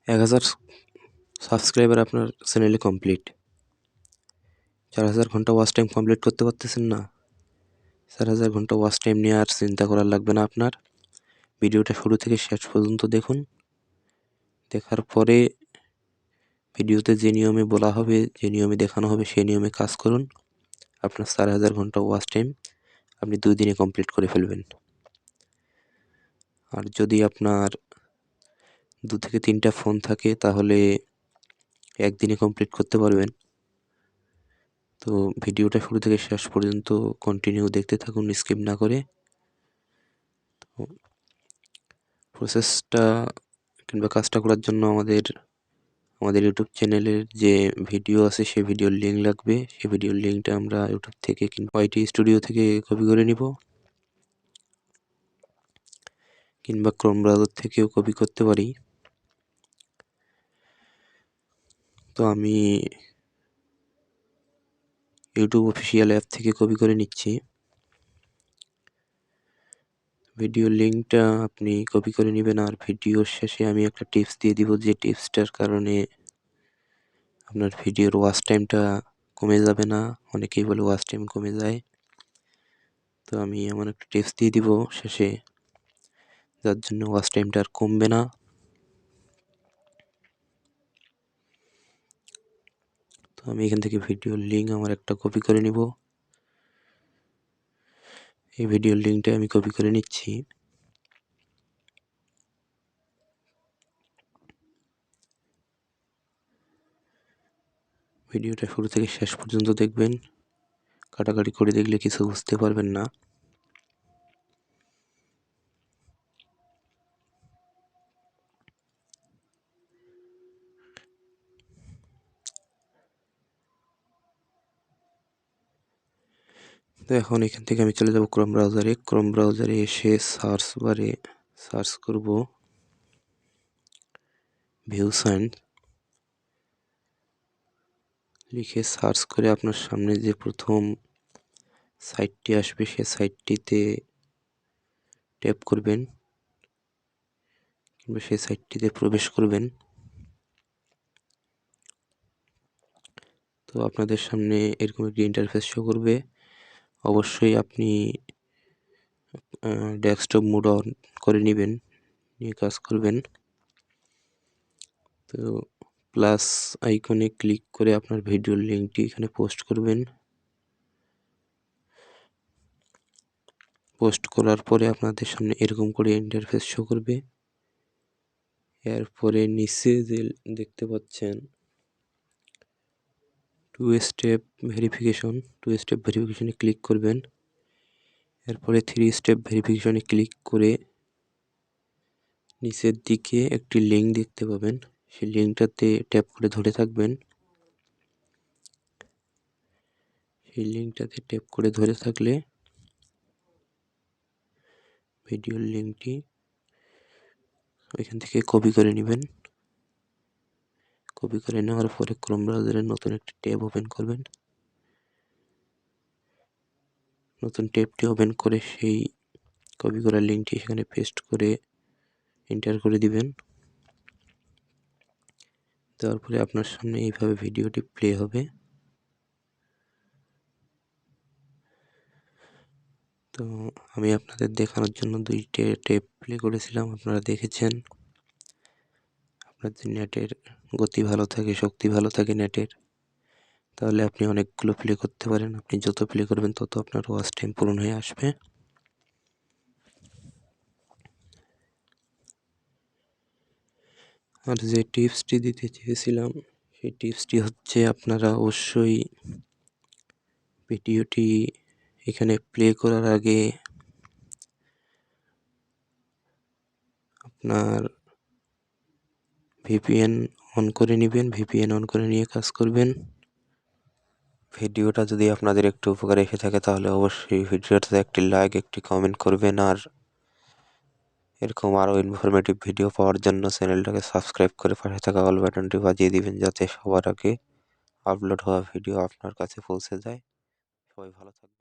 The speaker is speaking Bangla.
1000 সাবস্ক্রাইবার আপনার চ্যানেলে কমপ্লিট। 4000 ঘন্টা ওয়াচ টাইম কমপ্লিট করতে পারতেছেন না? 4000 ঘন্টা ওয়াচ টাইম নিয়ে আর চিন্তা করার লাগবে না আপনার। ভিডিওটা শুরু থেকে শেষ পর্যন্ত দেখুন। দেখার পরে ভিডিওতে যে নিয়মে বলা হবে, যে নিয়মে দেখানো হবে, সেই নিয়মে কাজ করুন। আপনার 4000 ঘন্টা ওয়াচ টাইম আপনি 2 দিনে কমপ্লিট করে ফেলবেন। আর যদি আপনার 2 থেকে 3টা ফোন থাকে তাহলে একদিনে কমপ্লিট করতে পারবেন। তো ভিডিওটা শুরু থেকে শেষ পর্যন্ত কন্টিনিউ দেখতে থাকুন, স্কিপ না করে। তো প্রসেসটা কিংবা কাজটা করার জন্য আমাদের ইউটিউব চ্যানেলের যে ভিডিও আছে সেই ভিডিওর লিঙ্ক লাগবে। সেই ভিডিওর লিঙ্কটা আমরা ইউটিউব থেকে কিংবা ওয়াইটি স্টুডিও থেকে কপি করে নিব, কিংবা ক্রোম ব্রাউজার থেকেও কপি করতে পারি। তো আমি ইউটিউব অফিসিয়াল অ্যাপ থেকে কপি করে নিচ্ছি। ভিডিওর লিঙ্কটা আপনি কপি করে নেবেন, আর ভিডিওর শেষে আমি একটা টিপস দিয়ে দিব, যে টিপসটার কারণে আপনার ভিডিওর ওয়াচ টাইমটা কমে যাবে না। অনেকেই বলে ওয়াচ টাইম কমে যায়, তো আমি এমন একটা টিপস দিয়ে দিব শেষে, যার জন্য ওয়াচ টাইমটা আর কমবে না। তো আমি এখান থেকে ভিডিওর লিঙ্ক আমার একটা কপি করে নিব। এই ভিডিওর লিঙ্কটা আমি কপি করে নিচ্ছি। ভিডিওটা শুরু থেকে শেষ পর্যন্ত দেখবেন, কাটাকাটি করে দেখলে কিছু বুঝতে পারবেন না। তো এখন এখান থেকে আমি চলে যাব ক্রোম ব্রাউজারে। ক্রোম ব্রাউজারে এসে সার্চ বারে সার্চ করব ভিউ সাইন্স লিখে সার্চ করে আপনার সামনে যে প্রথম সাইটটি আসবে সেই সাইটটিতে ট্যাপ করবেন, কিংবা সেই সাইটটিতে প্রবেশ করবেন। তো আপনাদের সামনে এরকম একটি ইন্টারফেস শো করবে। অবশ্যই আপনি ডেস্কটপ মোড অন করে নেবেন, নিয়ে কাজ করবেন। তো প্লাস আইকনে ক্লিক করে আপনার ভিডিওর লিঙ্কটি এখানে পোস্ট করবেন। পোস্ট করার পরে আপনাদের সামনে এরকম করে ইন্টারফেস শো করবে। এরপরে নিচে যে দেখতে পাচ্ছেন টু স্টেপ ভেরিফিকেশনে ক্লিক করবেন। এরপরে 3 স্টেপ ভেরিফিকেশনে ক্লিক করে নিচের দিকে একটি লিঙ্ক দেখতে পাবেন, সেই লিঙ্কটাতে ট্যাপ করে ধরে থাকবেন। সেই লিঙ্কটাতে ট্যাপ করে ধরে থাকলে ভিডিওর লিঙ্কটি ওইখান থেকে কপি করে নেবেন। কপি করে নেওয়ার পরে ক্রোম ব্রাউজারে নতুন একটি ট্যাব ওপেন করবেন। নতুন ট্যাবটি ওপেন করে সেই কপি করা লিঙ্কটি সেখানে পেস্ট করে এন্টার করে দিবেন। দেওয়ার পরে আপনার সামনে এইভাবে ভিডিওটি প্লে হবে। তো আমি আপনাদের দেখানোর জন্য 2টি ট্যাব প্লে করেছিলাম, আপনারা দেখেছেন। আপনার যদি নেটের গতি ভালো থাকে, শক্তি ভালো থাকে নেটের, তাহলে আপনি অনেকগুলো প্লে করতে পারেন। আপনি যত প্লে করবেন তত আপনার ওয়াচ টাইম পূরণ হয়ে আসবে। আর যে টিপসটি দিতে চেয়েছিলাম সেই টিপসটি হচ্ছে, আপনারা অবশ্যই ভিডিওটি এখানে প্লে করার আগে আপনার ভিপিএন অন করে নেবেন। ভিপিএন অন করে নিয়ে কাজ করবেন। ভিডিওটা যদি আপনাদের একটু উপকারে এসে থাকে তাহলে অবশ্যই ভিডিওটাতে একটি লাইক, একটি কমেন্ট করবেন। আর এরকম আরও ইনফরমেটিভ ভিডিও পাওয়ার জন্য চ্যানেলটাকে সাবস্ক্রাইব করে পাশে থাকা অল বাটনটি বাজিয়ে দিবেন, যাতে সবার আগে আপলোড হওয়া ভিডিও আপনার কাছে পৌঁছে যায়। সবাই ভালো থাকবেন।